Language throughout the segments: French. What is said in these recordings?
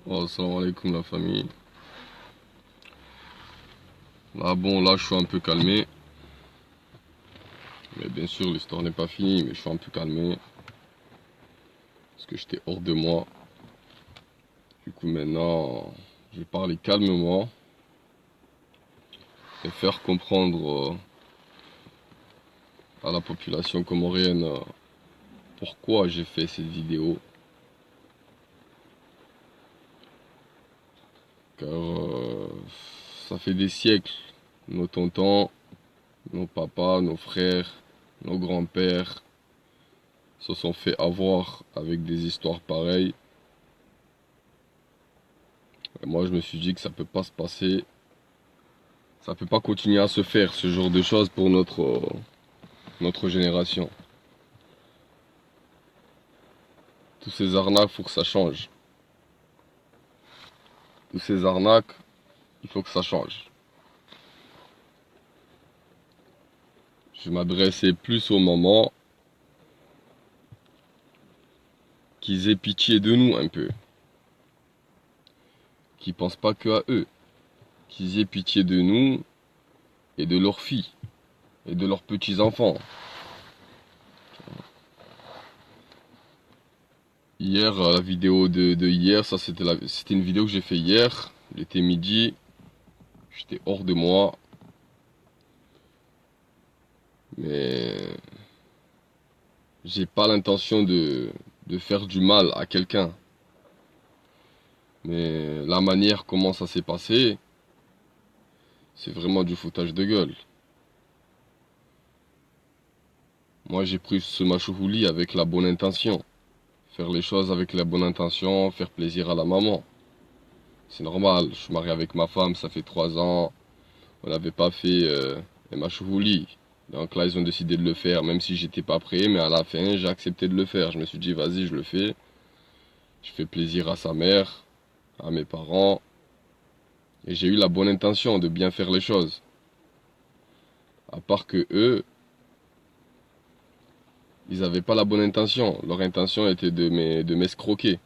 Oh, salam alaikum la famille. Là, je suis un peu calmé. Mais bien sûr, l'histoire n'est pas finie, mais je suis un peu calmé. Parce que j'étais hors de moi. Du coup, maintenant, je vais parler calmement et faire comprendre à la population comorienne pourquoi j'ai fait cette vidéo. Car ça fait des siècles, nos tontons, nos papas, nos frères, nos grands-pères se sont fait avoir avec des histoires pareilles. Et moi, je me suis dit que ça peut pas se passer, ça peut pas continuer à se faire ce genre de choses pour notre génération. Tous ces arnaques, faut que ça change. Tous ces arnaques, il faut que ça change. Je m'adressais plus aux mamans qu'ils aient pitié de nous un peu, qui pensent pas que à eux, qu'ils aient pitié de nous et de leurs filles et de leurs petits-enfants. Hier, la vidéo de hier, ça c'était une vidéo que j'ai fait hier. Il était midi, j'étais hors de moi, mais j'ai pas l'intention de faire du mal à quelqu'un. Mais la manière comment ça s'est passé, c'est vraiment du foutage de gueule. Moi, j'ai pris ce machouhouli avec la bonne intention. Faire les choses avec la bonne intention, faire plaisir à la maman. C'est normal, je suis marié avec ma femme, ça fait 3 ans. On n'avait pas fait les machouhouli. Donc là, ils ont décidé de le faire, même si j'étais pas prêt. Mais à la fin, j'ai accepté de le faire. Je me suis dit, vas-y, je le fais. Je fais plaisir à sa mère, à mes parents. Et j'ai eu la bonne intention de bien faire les choses. À part que eux, ils n'avaient pas la bonne intention. Leur intention était de m'escroquer.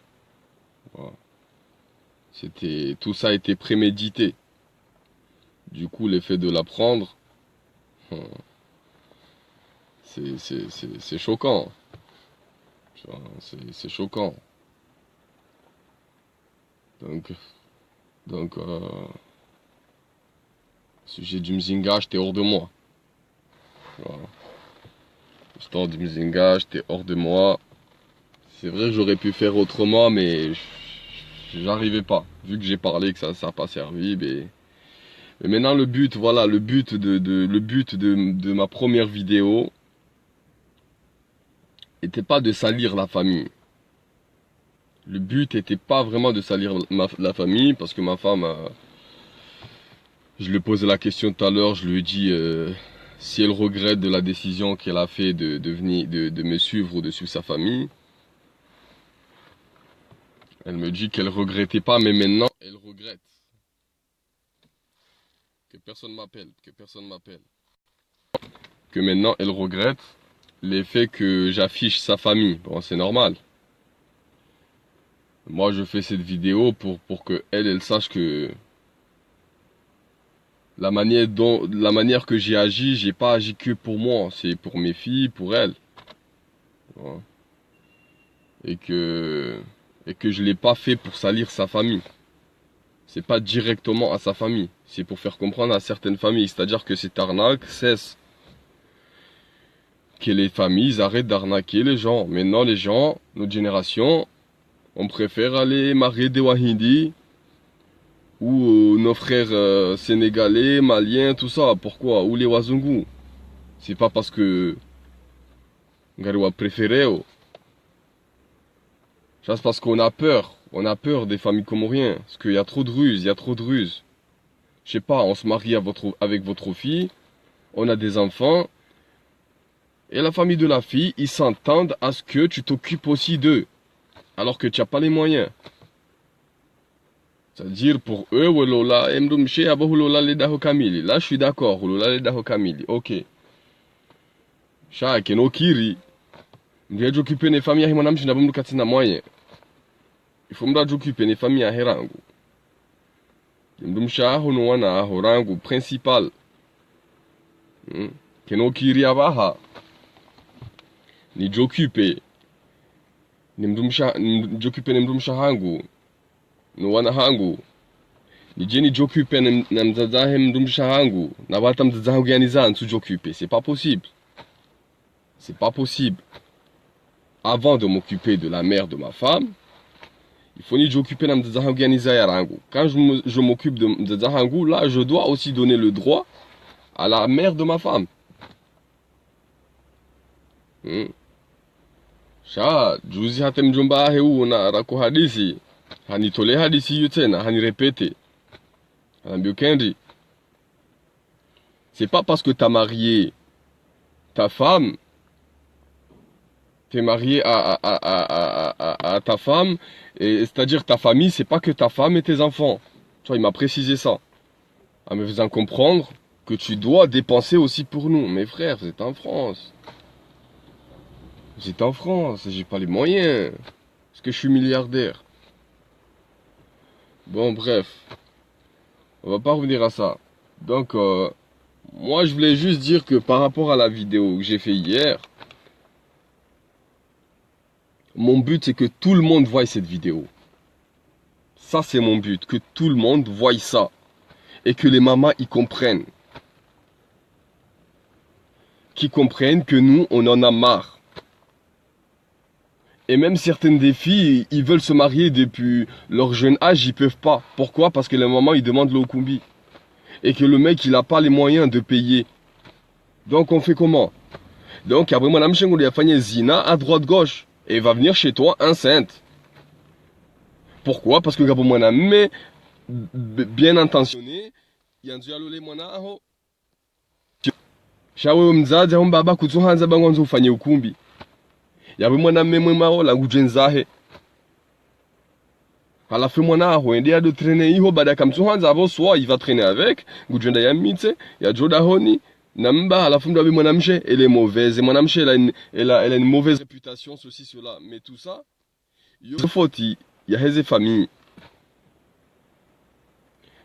Voilà. Tout ça était prémédité. Du coup, l'effet de l'apprendre, c'est choquant. Tu vois, c'est choquant. Donc, donc, sujet du Mzinga, j'étais hors de moi. Voilà. L'histoire du Mzinga, j'étais hors de moi. C'est vrai que j'aurais pu faire autrement, mais j'arrivais pas. Vu que j'ai parlé que ça n'a pas servi, mais maintenant le but, voilà, le but de ma première vidéo était pas de salir la famille. Le but était pas vraiment de salir la famille, parce que ma femme, je lui ai posé la question tout à l'heure, je lui ai dit si elle regrette de la décision qu'elle a fait de venir, de me suivre ou de suivre sa famille. Elle me dit qu'elle regrettait pas, mais maintenant elle regrette. Que personne m'appelle, que personne m'appelle. Que maintenant elle regrette l'effet que j'affiche sa famille. Bon, c'est normal. Moi, je fais cette vidéo pour que elle sache que la manière que j'ai agi, j'ai pas agi que pour moi, c'est pour mes filles, pour elle. Voilà. Et que, et que je l'ai pas fait pour salir sa famille. C'est pas directement à sa famille. C'est pour faire comprendre à certaines familles. C'est-à-dire que cette arnaque cesse. Que les familles arrêtent d'arnaquer les gens. Maintenant, les gens, notre génération, on préfère aller marier des Wahindi ou nos frères sénégalais, maliens, tout ça. Pourquoi? Ou les Wazungu. C'est pas parce que Ngariwa préféré. C'est parce qu'on a peur. On a peur des familles comoriennes. Parce qu'il y a trop de ruses, il y a trop de ruses. Je sais pas, on se marie avec votre fille, on a des enfants, et la famille de la fille, ils s'entendent à ce que tu t'occupes aussi d'eux. Alors que tu n'as pas les moyens. C'est-à-dire pour eux, là, je suis d'accord, ok. Chacun, okiri. Ndiye occuper les familles, je n'ai pas moyen. il faut me occuper des familles à Herangu. Mdumshaho no wana horangu principal. Keno kiriabaha. Ni jokupe. Ni mdumsha hangu. No wana hangu. Ni jeni jokupe na mzazahe mdumsha hangu. Na wata mzazahe organizan su jokupe. C'est pas possible. C'est pas possible. Avant de m'occuper de la mère de ma femme, il faut ni j'occuper la mzazahe organizan yarangu. Quand je m'occupe de mzazahe hangu, là, je dois aussi donner le droit à la mère de ma femme. Sha, juzi hata mjomba heu na rako hadisi. Hanitole hadisi hiyo tena, hanirepete. Anaambia Kendi, c'est pas parce que t'as marié ta femme, t'es marié à ta femme, et c'est-à-dire ta famille, c'est pas que ta femme et tes enfants. Tu vois, il m'a précisé ça, en me faisant comprendre que tu dois dépenser aussi pour nous. Mes frères, vous êtes en France. Vous êtes en France, j'ai pas les moyens. Parce que je suis milliardaire. Bon, bref. On va pas revenir à ça. Donc, moi, je voulais juste dire que par rapport à la vidéo que j'ai fait hier, mon but, c'est que tout le monde voie cette vidéo. Ça, c'est mon but. Que tout le monde voie ça. Et que les mamans y comprennent. Qui comprennent que nous, on en a marre. Et même certaines des filles, ils veulent se marier depuis leur jeune âge, ils peuvent pas. Pourquoi? Parce que les mamans, ils demandent l'okumbi. Et que le mec, il n'a pas les moyens de payer. Donc, on fait comment? Donc, après, madame Chengo, il a fait zina à droite-gauche. Et il va venir chez toi enceinte. Pourquoi? Parce que madame, bien intentionné, il y a un dialogue, mwanao. Shawe mzazi au baba kutuhanza bangonzo ufanye ukumbi. Yawe mwanamume mwema la ngujenzahe. Halafu mwanaho ende ado traîner iho baada kamtuhanza abo swa il va traîner avec ngujenda ya mitse ya joda honi namba halafu ndo mwanamshe elle est mauvaise mwanamshe elle a une mauvaise réputation ceci cela mais tout ça yo foti ya heze famille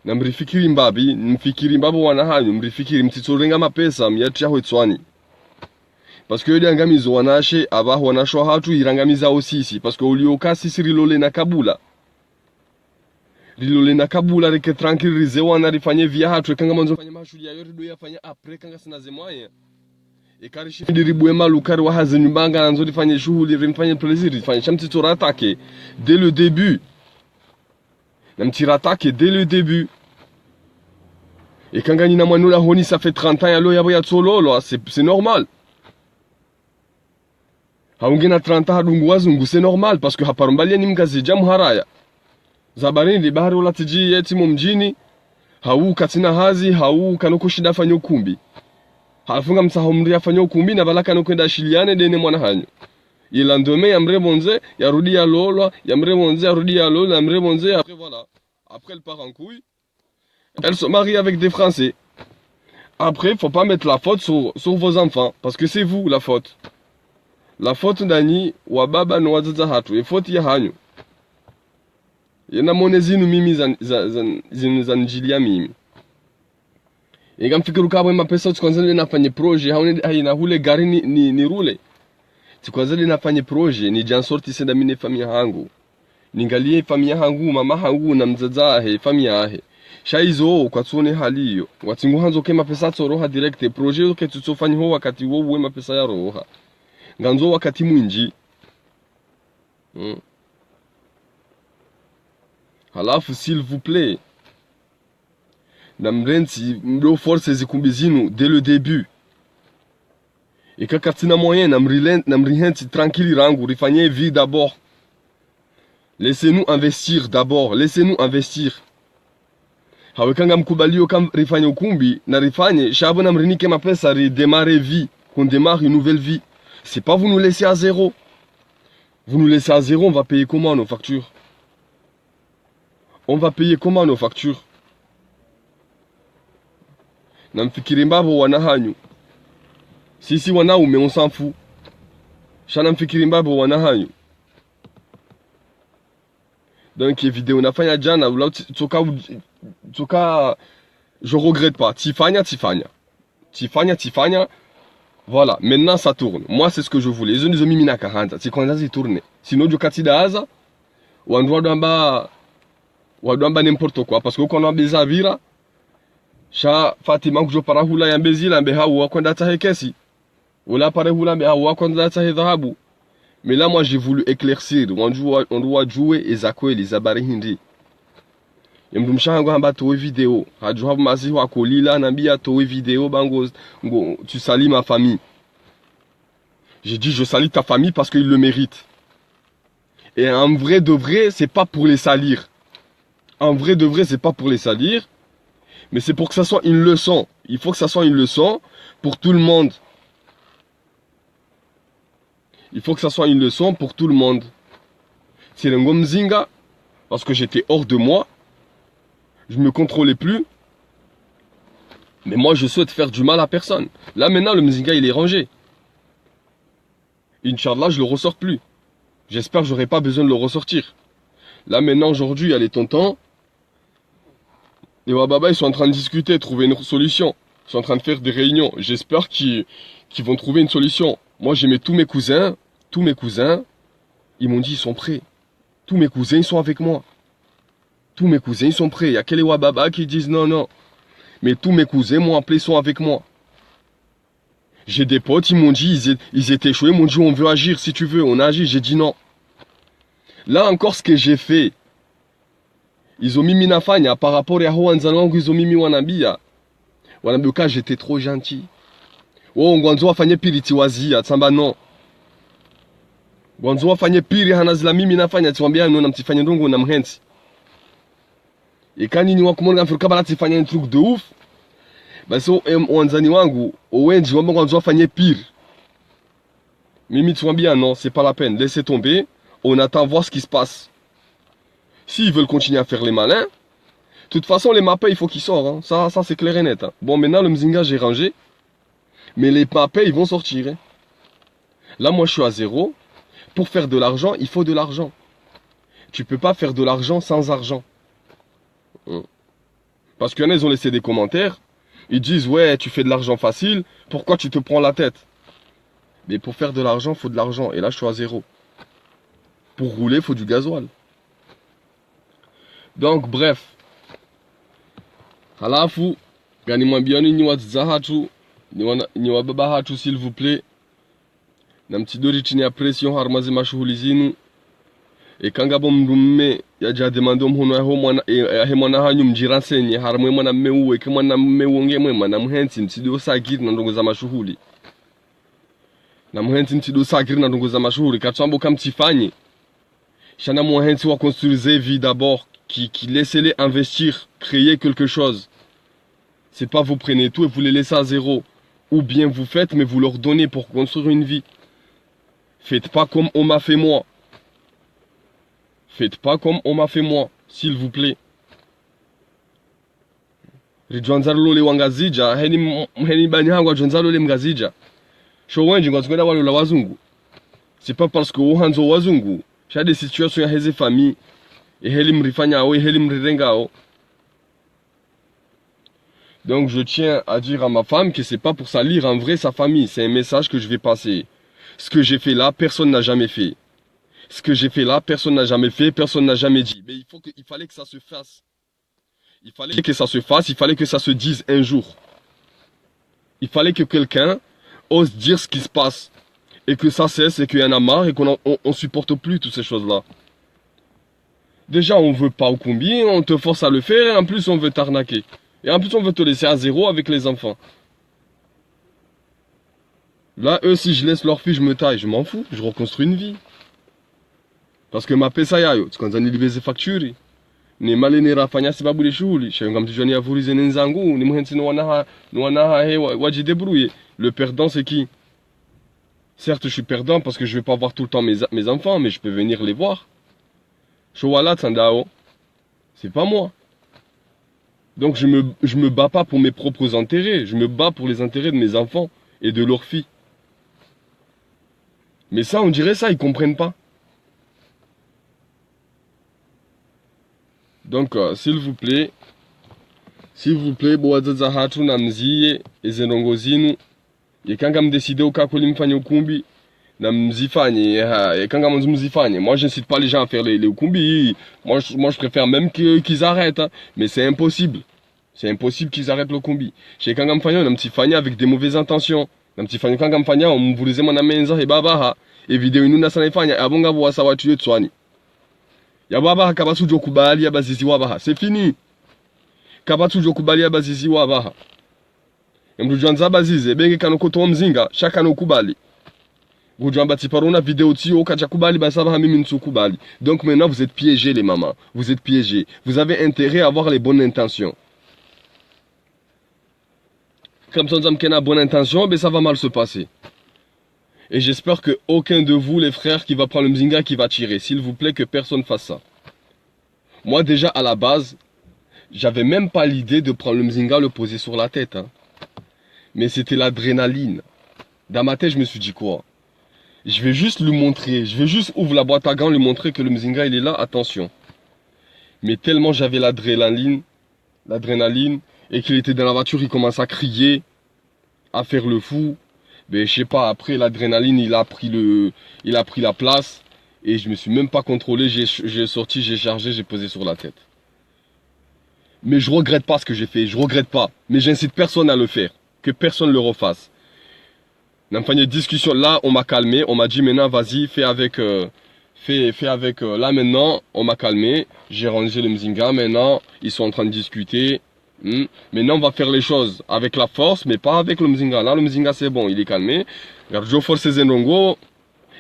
na mrifikiri mbabi mfikiri mbabo wanahanyu mrifikiri mtitsorenga mapesa myachaho etswani. Parce que les angamizo wanashe aba wanasho hatu irangamiza osisi parce que ulioka sisi rilole na kabula reke tranquille rize wana rifanye via hatu kanga manzo fanya mashuli yayo rido yafanya après kanga sina zemoye e karishi diribwe malukari wa hazenyu banga nanzo rifanye shughuli rimfanye plaisir rifanye chamti ratake dès le début namtiratake dès le début. Et kanga nina mwanula honi ça fait 30 ans yalo yabo ya tsololo c'est normal. Haungena 30 hadungu wazungu c'est normal parce que haparumbalia ni mkazi jamu haraya. Zabarini li bahari wala tiji yeti mumjini. Hau katina hazi, hau kanoko shida fanyo kumbi. Hafunga msaho mria fanyo kumbi na balaka nukwenda shiliane dene mwana hanyo. Ilandome ya mrebonze, ya rudi ya lolo, ya mrebonze, ya rudi ya lolo, ya mrebonze, ya... Après voilà. Après elle part en couille. Elle se marie avec des Français. Après, faut pas mettre la faute sur vos enfants. Parce que c'est vous la faute. La faute ndani wa baba na wazaza hatu. E faute ya hanyu. Yena mone zinu mimi zinu zanjilia mimi. Inga mfikiru kabwe mapesa tukonzele nafanye proje. Haina hule gari ni rule. Tukonzele nafanye proje. Ni jansorti senda mine familia hangu. Ningalie familia hangu, mama hangu na mzazahe, familia ahe. Shaizo kwa tuone hali hiyo. Watingu hanzo ke mapesa tsoroha direct. Proje uke tutofanya ho wakati wowe mapesa ya roha. Nganzo wakati mwinji. Halafu s'il vous plaît. Namrensi mdo force zikumbi zinu dès le début. Et kakatina moyen namrihensi tranquille rangu rifanye vie d'abord. Laissez-nous investir d'abord, laissez-nous investir. Hawekanga mkubalio kam rifanye ukumbi na rifanye shabo namrinike mapesa redémarrer vie, qu'on démarre une nouvelle vie. C'est pas vous nous laissez à zéro. Vous nous laissez à zéro, on va payer comment nos factures? On va payer comment nos factures? Namfikiri mbabo wanahanyu. Sisi wanaume on s'en fout. Shana mfikiri mbabo wanahanyu. Donc vidéo nafanya jana ou là toka je regrette pas. Tifanya. Voilà, maintenant ça tourne. Moi c'est ce que je voulais. Ils ont mis mina kahanta, c'est quand ça tourne. Sinon du katidaza ou andwa n'importe quoi parce que quand on a besoin vira sha Fatima kujo para hula ya mbezila mbe hawa kwenda tahekesi. Wala para hula mbe hawa kwenda tahedhahabu. Mais là, moi, j'ai voulu éclaircir. On doit jouer et zakwe les abari hindi. Yemdumshango hamba towe vidéo. Hadjouhab masi wa kolila nambia towe vidéo bango tu salis ma famille. J'ai dit je salis ta famille parce qu'ils le méritent. Et en vrai de vrai, c'est pas pour les salir. En vrai de vrai, c'est pas pour les salir, mais c'est pour que ça soit une leçon. Il faut que ça soit une leçon pour tout le monde. Il faut que ça soit une leçon pour tout le monde. C'est le Ngomzinga, parce que j'étais hors de moi. Je me contrôlais plus. Mais moi, je souhaite faire du mal à personne. Là, maintenant, le Mzinga, il est rangé. Inch'Allah, je le ressors plus. J'espère que j'aurai pas besoin de le ressortir. Là, maintenant, aujourd'hui, il y a les tontons. Les Wababa, ils sont en train de discuter, trouver une solution. Ils sont en train de faire des réunions. J'espère qu'ils vont trouver une solution. Moi, j'aimais tous mes cousins. Tous mes cousins, ils m'ont dit, ils sont prêts. Tous mes cousins, ils sont avec moi. Tous mes cousins, ils sont prêts. Il y a que les Wababa qui disent non, non. Mais tous mes cousins m'ont appelé, ils sont avec moi. J'ai des potes, ils m'ont dit, ils étaient chauds, ils m'ont dit, on veut agir si tu veux. On a agi, j'ai dit non. Là encore, ce que j'ai fait, ils ont mis Minafanya par rapport à Hoanzanwangu, ils ont mis Wanabia. Wanabioka, j'étais trop gentil. Oh, Ngwanzo a fanyé piritiwazi, Atsamba non. Ngwanzo a fanyé piri hanazila mimi nafanya, tuambia non, namtifanya ndongo na mhensi. Et quand nini wakumona Afrika bala tifanya un truc de ouf, bah so wanzani wangu, owenji wamba Ngwanzo a fanyé pire. Mimi tuambia non, c'est pas la peine, laissez tomber, on attend voir ce qui se passe. S'ils veulent continuer à faire les malins, de toute façon les mapés il faut qu'ils sortent, hein. Ça c'est clair et net. Hein. Bon maintenant le Mzinga j'ai rangé, mais les mapés ils vont sortir. Hein. Là moi je suis à zéro. Pour faire de l'argent, il faut de l'argent. Tu peux pas faire de l'argent sans argent. Parce qu'il y en a, ils ont laissé des commentaires. Ils disent, ouais, tu fais de l'argent facile. Pourquoi tu te prends la tête? Mais pour faire de l'argent, il faut de l'argent. Et là, je suis à zéro. Pour rouler, il faut du gasoil. Donc, bref. Halafu, ganimwa bioni niwa zahatu, niwa baba hatu, s'il vous plaît. Na mtidori chini ya pression harmaze mashughuli zinu. E kangabo mrumme yaja demando mhono ya mwana hanyu mjiransenye haramwe mwana mmeuwe ke mwana mmeuonge mwema na mhensi mtido sagiri na ndongo za mashughuli. Na mhensi mtido sagiri na ndongo za mashughuli katswambo kamtifanye. Shana mhensi wa construire vie d'abord qui laissez-les investir, créer quelque chose. C'est pas vous prenez tout et vous les laissez à zéro. Ou bien vous faites mais vous leur donnez pour construire une vie. Faites pas comme on m'a fait moi. Faites pas comme on m'a fait moi, s'il vous plaît. Rijwanzalo le wangazija, heni banyangwa Rijwanzalo le mgazija. Showenji ngwazkwenda wale la wazungu. C'est pas parce que uhanzo wazungu, sha des situations ya heze famille, et heli mrifanya o, et heli mrirenga o. Donc je tiens à dire à ma femme que c'est pas pour salir en vrai sa famille, c'est un message que je vais passer. Ce que j'ai fait là, personne n'a jamais fait. Ce que j'ai fait là, personne n'a jamais fait, personne n'a jamais dit. Mais il fallait que ça se fasse. Il fallait que ça se fasse, il fallait que ça se dise un jour. Il fallait que quelqu'un ose dire ce qui se passe. Et que ça cesse, et qu'il y en a marre, et qu'on ne supporte plus toutes ces choses-là. Déjà, on veut pas au combien, on te force à le faire, et en plus on veut t'arnaquer. Et en plus on veut te laisser à zéro avec les enfants. Là, eux, si je laisse leur fille, je me taille, je m'en fous, je reconstruis une vie. Parce que ma pesa yayo, tukanza nilibeze facture. Ni mali ni rafanya sababu de shuli. Shenga mtijoni ya vurize nenzangu. Ni muhensi no wanaha he waji débrouiller. Le perdant c'est qui? Certes je suis perdant parce que je vais pas voir tout le temps mes enfants. Mais je peux venir les voir. Showala tsandao. C'est pas moi. Donc je me bats pas pour mes propres intérêts. Je me bats pour les intérêts de mes enfants. Et de leurs filles. Mais ça on dirait ça, ils comprennent pas. Donc, s'il vous plaît, bowazaza hatu na mzie ezenongo zinu yekanga mdeside ukakuli mfanye ukumbi na mzifanye yekanga mzifanye. Moi j'incite pas les gens à faire les ukumbi. Moi je préfère même qu'ils arrêtent, hein. Mais c'est impossible. C'est impossible qu'ils arrêtent le ukumbi. Yekanga mfanye na mtifanye avec des mauvaises intentions. Na mtifanye kanga mfanye mvulize mwana menza he babaha e video inu nasana ifanya abonga bwasa watu yetswani. Ya babaha kabasujo kubali abazizi wabaha. C'est fini. Kabatujo kubali abazizi wabaha. Mrujanza bazize benge kanokoto mzinga shaka no kubali. Gujamba tiparona vidéo tio kacha kubali basaba mimi nsu kubali. Donc maintenant vous êtes piégés les mamans, vous êtes piégés. Vous avez intérêt à avoir les bonnes intentions. Comme ça on a bonne intention, mais ça va mal se passer. Et j'espère que aucun de vous les frères qui va prendre le mzinga qui va tirer, s'il vous plaît que personne fasse ça. Moi déjà à la base, j'avais même pas l'idée de prendre le mzinga, le poser sur la tête, hein. Mais c'était l'adrénaline. Dans ma tête, je me suis dit quoi? Je vais juste lui montrer, je vais juste ouvrir la boîte à gants, lui montrer que le mzinga il est là, attention. Mais tellement j'avais l'adrénaline, et qu'il était dans la voiture, il commence à crier, à faire le fou. Mais je sais pas, après l'adrénaline, il a pris la place, et je me suis même pas contrôlé, j'ai sorti, j'ai chargé, j'ai posé sur la tête. Mais je regrette pas ce que j'ai fait, je regrette pas. Mais j'incite personne à le faire, que personne le refasse. On a fait une discussion, là on m'a calmé, on m'a dit maintenant vas-y, fais avec, là maintenant on m'a calmé, j'ai rangé le mzinga, maintenant ils sont en train de discuter. Maintenant on va faire les choses avec la force, mais pas avec le mzinga. Là le mzinga c'est bon, il est calmé. Regarde, je force zenrongo,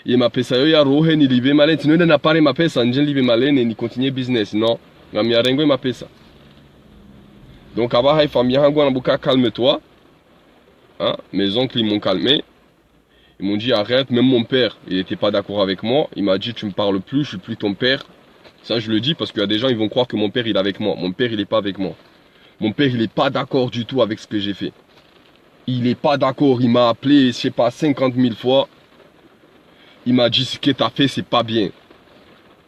il m'a pesa yo ya rohe ni libe malen, tu n'as pas ma pesa, ni libe malen ni continuer business, non. Ngami arengo il m'a pesa. Donc, avant, calme-toi. Hein? Mes oncles, ils m'ont calmé. Ils m'ont dit, arrête. Même mon père, il n'était pas d'accord avec moi. Il m'a dit, tu me parles plus, je suis plus ton père. Ça, je le dis parce qu'il y a des gens, ils vont croire que mon père, il est avec moi. Mon père, il n'est pas avec moi. Mon père, il n'est pas d'accord du tout avec ce que j'ai fait. Il n'est pas d'accord. Il m'a appelé, je sais pas, 50 000 fois. Il m'a dit, ce que tu as fait, c'est pas bien.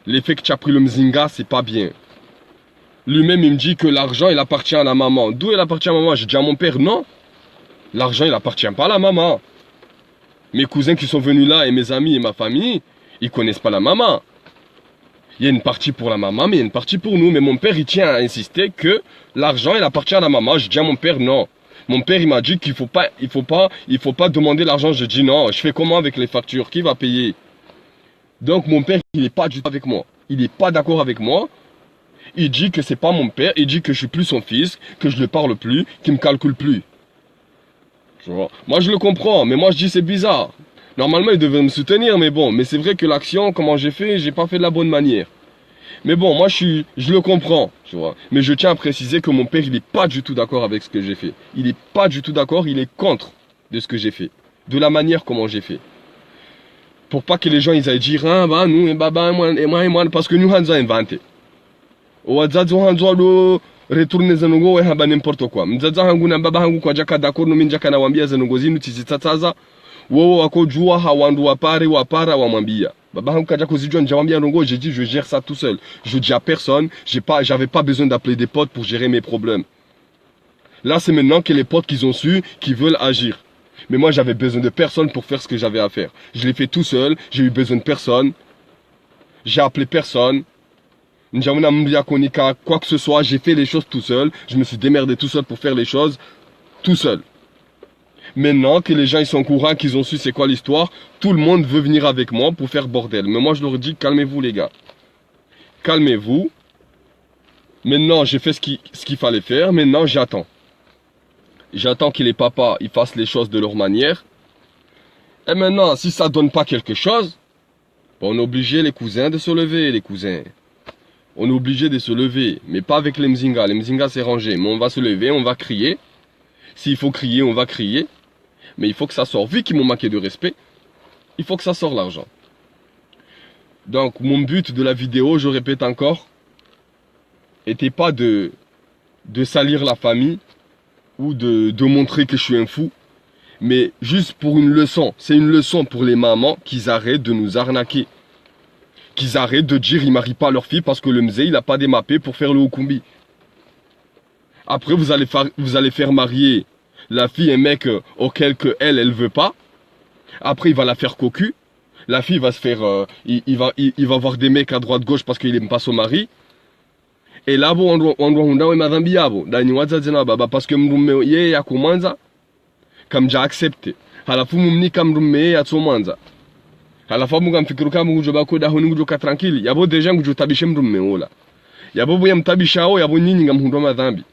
L'effet que tu as pris le mzinga, c'est pas bien. Lui-même, il me dit que l'argent, il appartient à la maman. D'où il appartient à la maman? J'ai dit à mon père, non. L'argent, il appartient pas à la maman. Mes cousins qui sont venus là, et mes amis et ma famille, ils connaissent pas la maman. Il y a une partie pour la maman, mais il y a une partie pour nous. Mais mon père, il tient à insister que l'argent, il appartient à la maman. Je dis à mon père, non. Mon père, il m'a dit qu'il faut pas demander l'argent. Je dis non. Je fais comment avec les factures? Qui va payer? Donc, mon père, il n'est pas du tout avec moi. Il n'est pas d'accord avec moi. Il dit que c'est pas mon père, il dit que je suis plus son fils, que je ne le parle plus, qu'il me calcule plus. Tu vois? Moi je le comprends, mais moi je dis c'est bizarre. Normalement il devait me soutenir, mais bon, mais c'est vrai que l'action, comment j'ai fait, j'ai pas fait de la bonne manière. Mais bon, moi je le comprends, tu vois. Mais je tiens à préciser que mon père il est pas du tout d'accord avec ce que j'ai fait. Il est pas du tout d'accord, il est contre de ce que j'ai fait, de la manière comment j'ai fait. Pour pas que les gens ils aillent dire ah bah nous et baba et moi parce que nous on a inventé. Wazazi wangu walo retourne zanongo we haba n'importe quoi. Mzaza hangu na baba hangu kwa jaka d'accord no minjaka na wambia zanongo zinu tizitataza. Wowo wako jua hawandu wapara wamwambia. Baba hangu kaja kuzijua njawambia nongo, j'ai dit je gère ça tout seul. Je dis à personne, j'avais pas besoin d'appeler des potes pour gérer mes problèmes. Là c'est maintenant que les potes qu'ils ont su, qui veulent agir. Mais moi j'avais besoin de personne pour faire ce que j'avais à faire. Je l'ai fait tout seul, j'ai eu besoin de personne. J'ai appelé personne. Quoi que ce soit, j'ai fait les choses tout seul. Je me suis démerdé tout seul pour faire les choses tout seul. Maintenant que les gens ils sont au courant, qu'ils ont su c'est quoi l'histoire, tout le monde veut venir avec moi pour faire bordel. Mais moi je leur dis calmez-vous les gars. Calmez-vous. Maintenant j'ai fait ce qu'il fallait faire. Maintenant j'attends. J'attends que les papas ils fassent les choses de leur manière. Et maintenant si ça donne pas quelque chose, on est obligé les cousins de se lever, les cousins. On est obligé de se lever, mais pas avec les mzinga. Les mzinga c'est rangé, mais on va se lever, on va crier. S'il faut crier, on va crier. Mais il faut que ça sorte. Vu qu'ils m'ont manqué de respect, il faut que ça sorte l'argent. Donc mon but de la vidéo, je répète encore, n'était pas de salir la famille ou de montrer que je suis un fou. Mais juste pour une leçon. C'est une leçon pour les mamans qu'ils arrêtent de nous arnaquer. qu'ils arrêtent de dire ils marient pas leur fille parce que le mzé, il a pas démappé pour faire le hukumbi. Après, vous allez faire marier la fille un mec auquel que elle veut pas. Après, il va la faire cocu. La fille va se faire, il va voir des mecs à droite gauche parce qu'il aime pas son mari. Et là, bon, on doit hunda we madhambi yabo. Dani wazazina baba parce que mrume ye ya kumanza kam ja accepté. Halafu mumni kam mrume ya tsomanza. Halafu munga mfikiru kama ngujo bako da honi ngujo ka tranquille. Yabo deja ngujo tabishe mrume ola. Yabo buya mtabishao yabo nyinyi ngamhundo madhambi.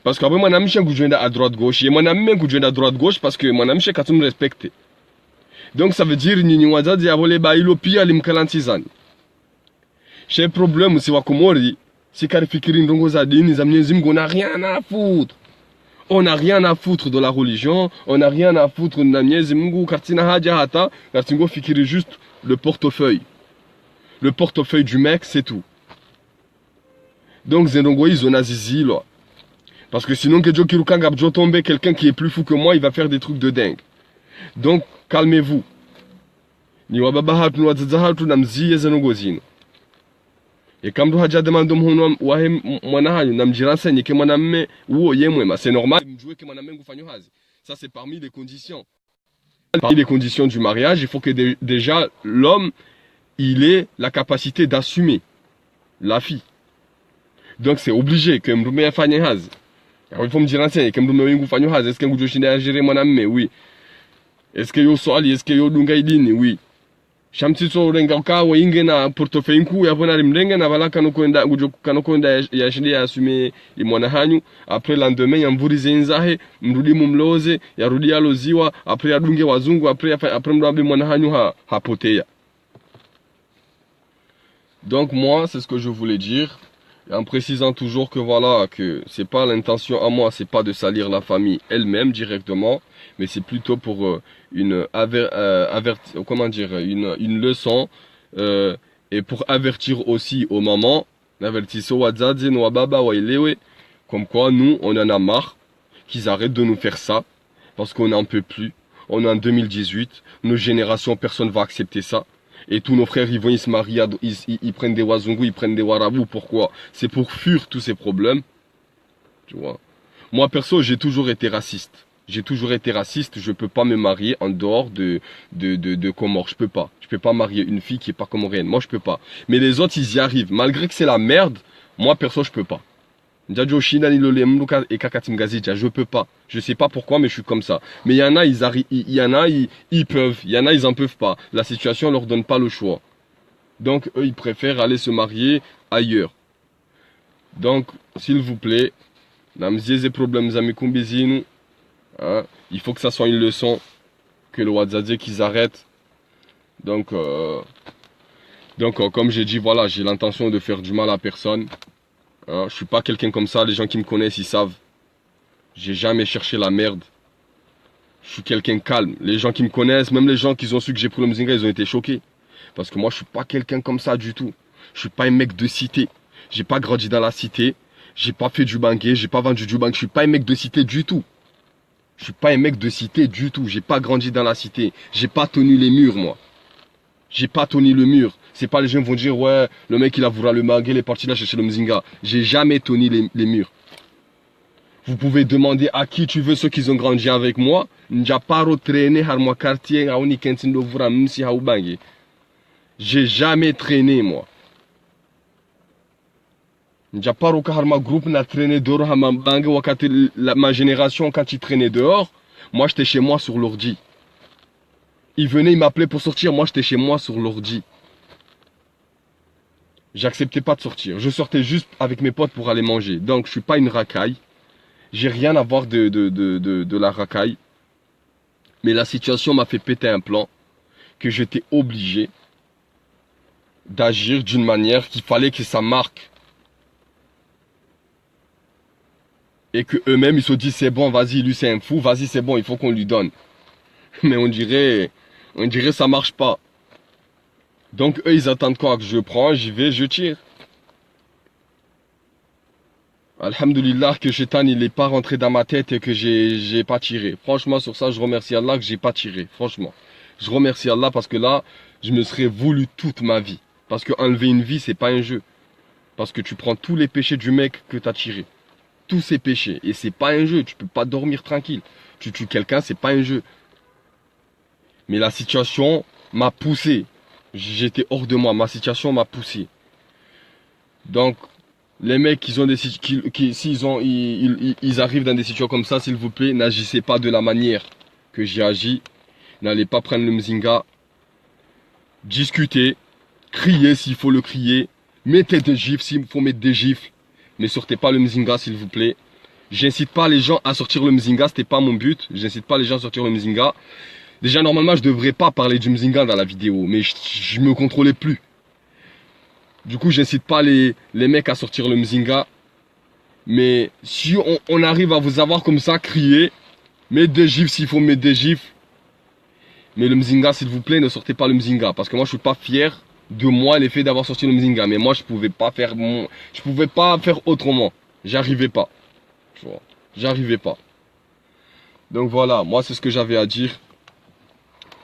Parce qu'après mwanamshe ngujoenda à droite gauche. Et mwanamume ngujoenda à droite gauche parce que mwanamshe katum respecté. Donc ça veut dire nyinyi wazazi yabo le bailo pia limkalantizani. Chez problème si wakomori si karifikiri ndongo za dini za Mwenyezi Mungu, on n'a rien à foutre. On n'a rien à foutre de la religion, on n'a rien à foutre de Mwenyezi Mungu, katina haja hata, katingo fikiri juste le portefeuille. Le portefeuille du mec, c'est tout. Donc zendongo ils ont azizi là. Parce que sinon que Joe Kirukanga Joe tombe quelqu'un qui est plus fou que moi, il va faire des trucs de dingue. Donc calmez-vous. Ni wababa hatu ni wazaza hatu na mziye zendongo zino. Et comme tu as déjà demandé c'est normal. Ça, c'est parmi les conditions. Parmi les conditions du mariage, il faut que déjà l'homme, il ait la capacité d'assumer la fille. Donc, c'est obligé que Mdoumé Fanny Haz. Il faut me dire, est-ce que vous avez géré mon ami? Oui. Est-ce que vous avez est-ce que vous avez oui. Shamtito renga ukawa inge na portefeuille nku ya bona rimrenga na balaka kanokwenda yashinde yasume imwana hanyu. Après lendemain yamvurize inzahe mrudi mumloze yarudi aloziwa après yadunge wazungu après mrudi mwana hanyu hapotea. Donc moi c'est ce que je voulais dire, en précisant toujours que voilà, que c'est pas l'intention à moi, c'est pas de salir la famille elle-même directement, mais c'est plutôt pour une leçon et pour avertir aussi aux mamans, comme quoi nous on en a marre qu'ils arrêtent de nous faire ça parce qu'on n'en peut plus. On est en 2018, nos générations, personne va accepter ça. Et tous nos frères, ils vont, ils se marient, ils prennent des wazungu, ils prennent des warabou. Pourquoi? C'est pour fuir tous ces problèmes. Tu vois. Moi, perso, j'ai toujours été raciste. J'ai toujours été raciste. Je peux pas me marier en dehors de Comores. Je peux pas. Je peux pas marier une fille qui est pas comorienne. Moi, je peux pas. Mais les autres, ils y arrivent. Malgré que c'est la merde, moi, perso, je peux pas. Je peux pas. Je sais pas pourquoi, mais je suis comme ça. Mais il y en a, ils arrivent, il y en a, ils peuvent. Il y en a, ils en peuvent pas. La situation leur donne pas le choix. Donc, eux, ils préfèrent aller se marier ailleurs. Donc, s'il vous plaît, il faut que ça soit une leçon que le Wadzadze qu'ils arrêtent. Donc, comme j'ai dit, voilà, j'ai l'intention de faire du mal à personne. Hein, je suis pas quelqu'un comme ça, les gens qui me connaissent, ils savent. J'ai jamais cherché la merde. Je suis quelqu'un calme. Les gens qui me connaissent, même les gens qui ont su que j'ai pris le Mzinga, ils ont été choqués. Parce que moi, je suis pas quelqu'un comme ça du tout. Je suis pas un mec de cité. J'ai pas grandi dans la cité. J'ai pas fait du banquier, j'ai pas vendu du banque. Je suis pas un mec de cité du tout. Je suis pas un mec de cité du tout. J'ai pas grandi dans la cité. J'ai pas tenu les murs, moi. J'ai pas tenu le mur. C'est pas les gens vont dire, ouais, le mec il a voulu le manguer, il est parti là chercher le Mzinga. J'ai jamais tenu les murs. Vous pouvez demander à qui tu veux, ceux qui ont grandi avec moi. J'ai jamais traîné, moi. Ma génération, quand ils traînaient dehors, moi j'étais chez moi sur l'ordi. Ils venaient, ils m'appelaient pour sortir, moi j'étais chez moi sur l'ordi. J'acceptais pas de sortir. Je sortais juste avec mes potes pour aller manger. Donc je suis pas une racaille. J'ai rien à voir de la racaille. Mais la situation m'a fait péter un plan que j'étais obligé d'agir d'une manière qu'il fallait que ça marque. Et que eux-mêmes ils se disent c'est bon, vas-y, lui c'est un fou, vas-y c'est bon, il faut qu'on lui donne. Mais on dirait ça marche pas. Donc eux ils attendent quoi? Que je prends, j'y vais, je tire. Alhamdulillah que Shaitan il est pas rentré dans ma tête et que j'ai pas tiré. Franchement sur ça je remercie Allah que j'ai pas tiré. Franchement. Je remercie Allah parce que là je me serais voulu toute ma vie. Parce que enlever une vie, c'est pas un jeu. Parce que tu prends tous les péchés du mec que t'as tiré. Tous ses péchés. Et c'est pas un jeu. Tu peux pas dormir tranquille. Tu tues quelqu'un, c'est pas un jeu. Mais la situation m'a poussé. J'étais hors de moi. Ma situation m'a poussé. Donc, les mecs, ils ont des s'ils arrivent dans des situations comme ça, s'il vous plaît, n'agissez pas de la manière que j'ai agi. N'allez pas prendre le mzinga. Discutez. Criez s'il faut le crier. Mettez des gifles s'il faut mettre des gifles. Ne sortez pas le mzinga, s'il vous plaît. J'incite pas les gens à sortir le mzinga, c'était pas mon but. J'incite pas les gens à sortir le mzinga. Déjà, normalement, je devrais pas parler du mzinga dans la vidéo, mais je me contrôlais plus. Du coup, j'incite pas les mecs à sortir le mzinga. Mais si on arrive à vous avoir comme ça, crier, mettez des gifles s'il faut mettre des gifles. Mais le mzinga, s'il vous plaît, ne sortez pas le mzinga. Parce que moi, je suis pas fier de moi l'effet d'avoir sorti le mzinga. Mais moi, je pouvais pas faire autrement. J'arrivais pas. Tu vois. J'arrivais pas. Donc voilà, moi, c'est ce que j'avais à dire.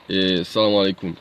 Et salam alaikum.